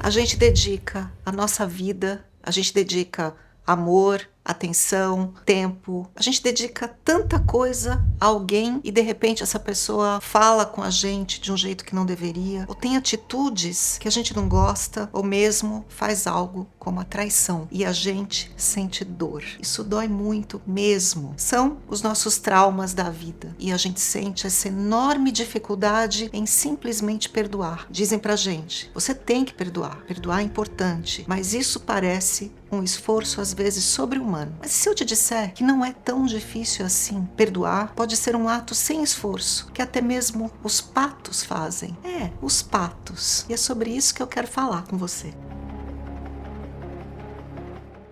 A gente dedica a nossa vida, a gente dedica amor, atenção, tempo. A gente dedica tanta coisa a alguém e de repente essa pessoa fala com a gente de um jeito que não deveria, ou tem atitudes que a gente não gosta, ou mesmo faz algo como a traição e a gente sente dor. Isso dói muito mesmo. São os nossos traumas da vida e a gente sente essa enorme dificuldade em simplesmente perdoar. Dizem pra gente, você tem que perdoar. Perdoar é importante, mas isso parece um esforço às vezes sobre-humano. Mas se eu te disser que não é tão difícil assim, perdoar pode ser um ato sem esforço, que até mesmo os patos fazem. Os patos. E é sobre isso que eu quero falar com você.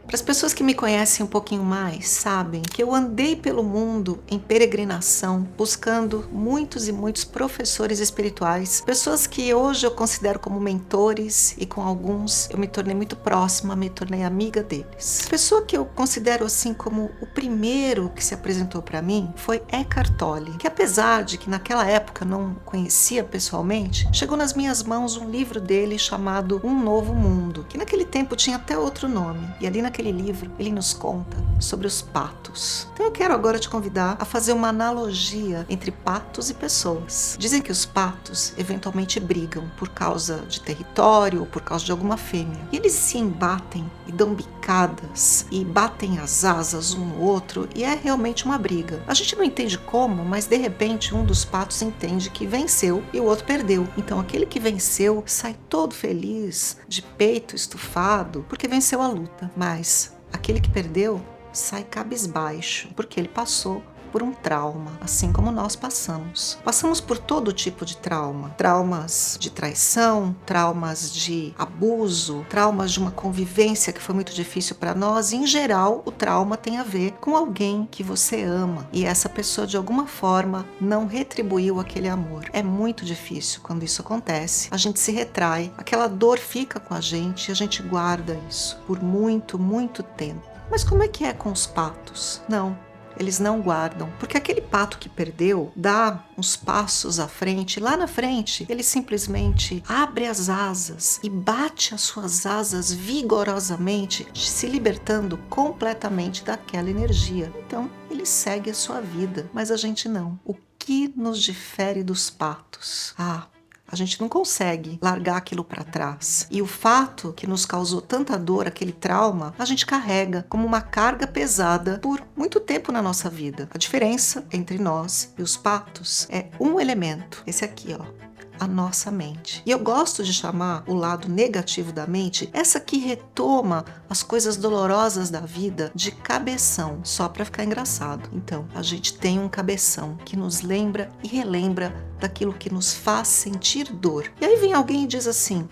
Para as pessoas que me conhecem um pouquinho mais, sabem que eu andei pelo mundo em peregrinação, buscando muitos e muitos professores espirituais, pessoas que hoje eu considero como mentores e com alguns eu me tornei muito próxima, me tornei amiga deles. A pessoa que eu considero assim como o primeiro que se apresentou para mim foi Eckhart Tolle, que apesar de que naquela época eu não conhecia pessoalmente, chegou nas minhas mãos um livro dele chamado Um Novo Mundo, que naquele tempo tinha até outro nome, e ali naquele livro, ele nos conta sobre os patos. Então eu quero agora te convidar a fazer uma analogia entre patos e pessoas. Dizem que os patos eventualmente brigam por causa de território ou por causa de alguma fêmea. E eles se embatem e dão bicadas e batem as asas um no outro e é realmente uma briga. A gente não entende como, mas de repente um dos patos entende que venceu e o outro perdeu. Então aquele que venceu sai todo feliz, de peito estufado, porque venceu a luta. Mas aquele que perdeu sai cabisbaixo, porque ele passou por um trauma, assim como nós passamos. Passamos por todo tipo de trauma. Traumas de traição, traumas de abuso, traumas de uma convivência que foi muito difícil para nós. E, em geral, o trauma tem a ver com alguém que você ama e essa pessoa, de alguma forma, não retribuiu aquele amor. É muito difícil quando isso acontece. A gente se retrai, aquela dor fica com a gente e a gente guarda isso por muito, muito tempo. Mas como é que é com os patos? Não. Eles não guardam, porque aquele pato que perdeu dá uns passos à frente, lá na frente ele simplesmente abre as asas e bate as suas asas vigorosamente, se libertando completamente daquela energia. Então ele segue a sua vida, mas a gente não. O que nos difere dos patos? A gente não consegue largar aquilo para trás. E o fato que nos causou tanta dor, aquele trauma, a gente carrega como uma carga pesada por muito tempo na nossa vida. A diferença entre nós e os patos é um elemento, esse aqui, a nossa mente. E eu gosto de chamar o lado negativo da mente, essa que retoma as coisas dolorosas da vida, de cabeção, só para ficar engraçado. Então, a gente tem um cabeção que nos lembra e relembra daquilo que nos faz sentir dor. E aí vem alguém e diz assim: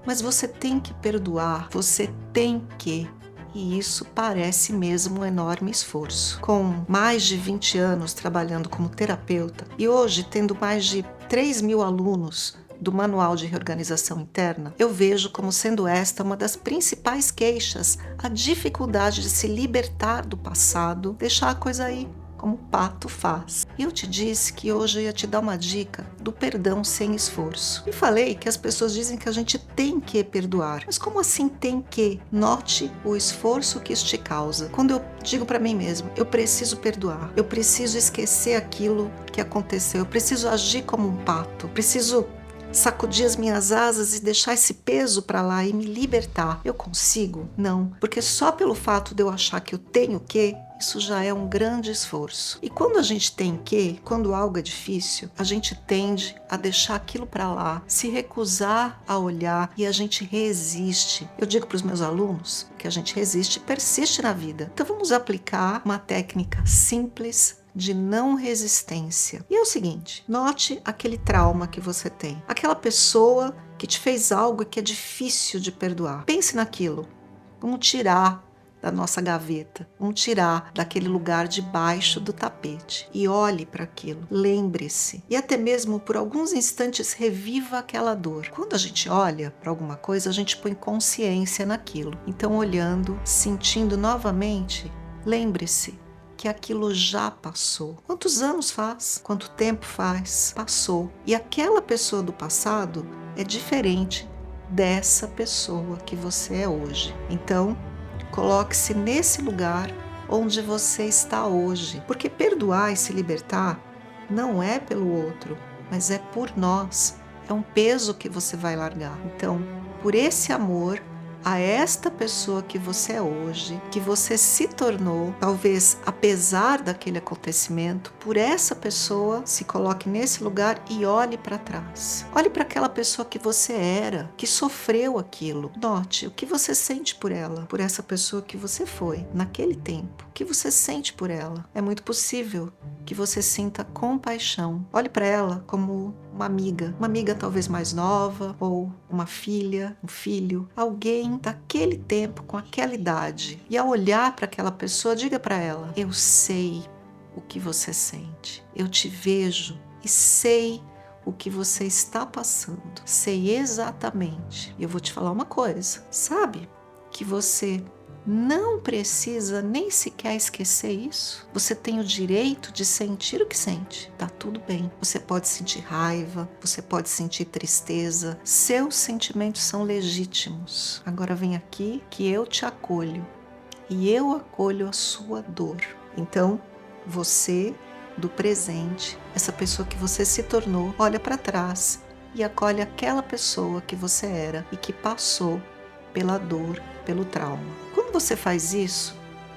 mas você tem que perdoar, você tem que. E isso parece mesmo um enorme esforço. Com mais de 20 anos trabalhando como terapeuta e hoje tendo mais de 3.000 alunos do Manual de Reorganização Interna, eu vejo como sendo esta uma das principais queixas, a dificuldade de se libertar do passado, deixar a coisa aí, como o pato faz. E eu te disse que hoje eu ia te dar uma dica do perdão sem esforço. E falei que as pessoas dizem que a gente tem que perdoar. Mas como assim tem que? Note o esforço que isso te causa. Quando eu digo para mim mesmo, eu preciso perdoar, eu preciso esquecer aquilo que aconteceu, eu preciso agir como um pato, preciso sacudir as minhas asas e deixar esse peso para lá e me libertar. Eu consigo? Não. Porque só pelo fato de eu achar que eu tenho que, isso já é um grande esforço. E quando a gente tem que, quando algo é difícil, a gente tende a deixar aquilo para lá, se recusar a olhar e a gente resiste. Eu digo para os meus alunos que a gente resiste e persiste na vida. Então vamos aplicar uma técnica simples de não resistência. E é o seguinte, note aquele trauma que você tem. Aquela pessoa que te fez algo que é difícil de perdoar. Pense naquilo. Vamos tirar da nossa gaveta. Vamos tirar daquele lugar debaixo do tapete. E olhe para aquilo. Lembre-se. E até mesmo por alguns instantes reviva aquela dor. Quando a gente olha para alguma coisa, a gente põe consciência naquilo. Então, olhando, sentindo novamente, lembre-se que aquilo já passou. Quantos anos faz? Quanto tempo faz? Passou. E aquela pessoa do passado é diferente dessa pessoa que você é hoje. Então, coloque-se nesse lugar onde você está hoje, porque perdoar e se libertar não é pelo outro, mas é por nós. É um peso que você vai largar. Então, por esse amor a esta pessoa que você é hoje, que você se tornou, talvez apesar daquele acontecimento, por essa pessoa, se coloque nesse lugar e olhe para trás. Olhe para aquela pessoa que você era, que sofreu aquilo. Note o que você sente por ela, por essa pessoa que você foi naquele tempo. O que você sente por ela? É muito possível que você sinta compaixão. Olhe para ela como uma amiga talvez mais nova, ou uma filha, um filho, alguém daquele tempo, com aquela idade. E ao olhar para aquela pessoa, diga para ela: eu sei o que você sente, eu te vejo e sei o que você está passando, sei exatamente. E eu vou te falar uma coisa, sabe que você não precisa nem sequer esquecer isso. Você tem o direito de sentir o que sente. Tá tudo bem. Você pode sentir raiva, você pode sentir tristeza. Seus sentimentos são legítimos. Agora vem aqui que eu te acolho e eu acolho a sua dor. Então, você do presente, essa pessoa que você se tornou, olha para trás e acolhe aquela pessoa que você era e que passou pela dor, pelo trauma. Quando você faz isso,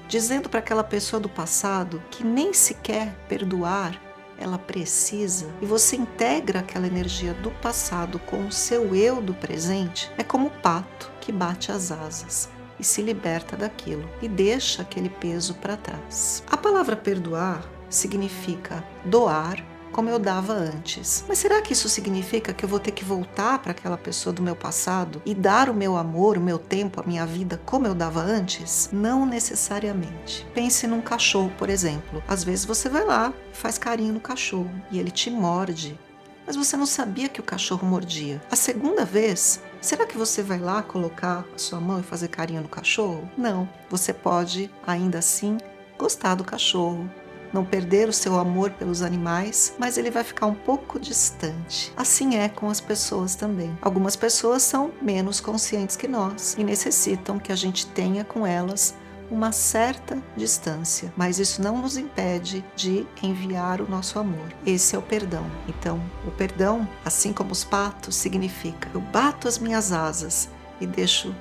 dizendo para aquela pessoa do passado que nem sequer perdoar ela precisa, e você integra aquela energia do passado com o seu eu do presente, é como o pato que bate as asas e se liberta daquilo e deixa aquele peso para trás. A palavra perdoar significa doar como eu dava antes. Mas será que isso significa que eu vou ter que voltar para aquela pessoa do meu passado e dar o meu amor, o meu tempo, a minha vida como eu dava antes? Não necessariamente. Pense num cachorro, por exemplo. Às vezes você vai lá e faz carinho no cachorro e ele te morde, mas você não sabia que o cachorro mordia. A segunda vez, será que você vai lá colocar a sua mão e fazer carinho no cachorro? Não. Você pode, ainda assim, gostar do cachorro, não perder o seu amor pelos animais, mas ele vai ficar um pouco distante. Assim é com as pessoas também. Algumas pessoas são menos conscientes que nós e necessitam que a gente tenha com elas uma certa distância, mas isso não nos impede de enviar o nosso amor. Esse é o perdão. Então, o perdão, assim como os patos, significa: eu bato as minhas asas e deixo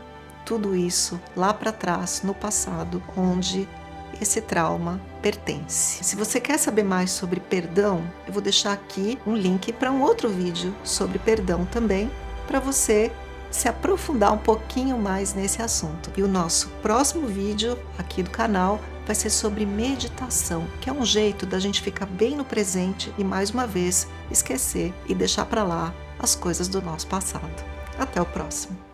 tudo isso lá para trás, no passado, onde esse trauma pertence. Se você quer saber mais sobre perdão, eu vou deixar aqui um link para um outro vídeo sobre perdão também, para você se aprofundar um pouquinho mais nesse assunto. E o nosso próximo vídeo aqui do canal vai ser sobre meditação, que é um jeito da gente ficar bem no presente e, mais uma vez, esquecer e deixar para lá as coisas do nosso passado. Até o próximo!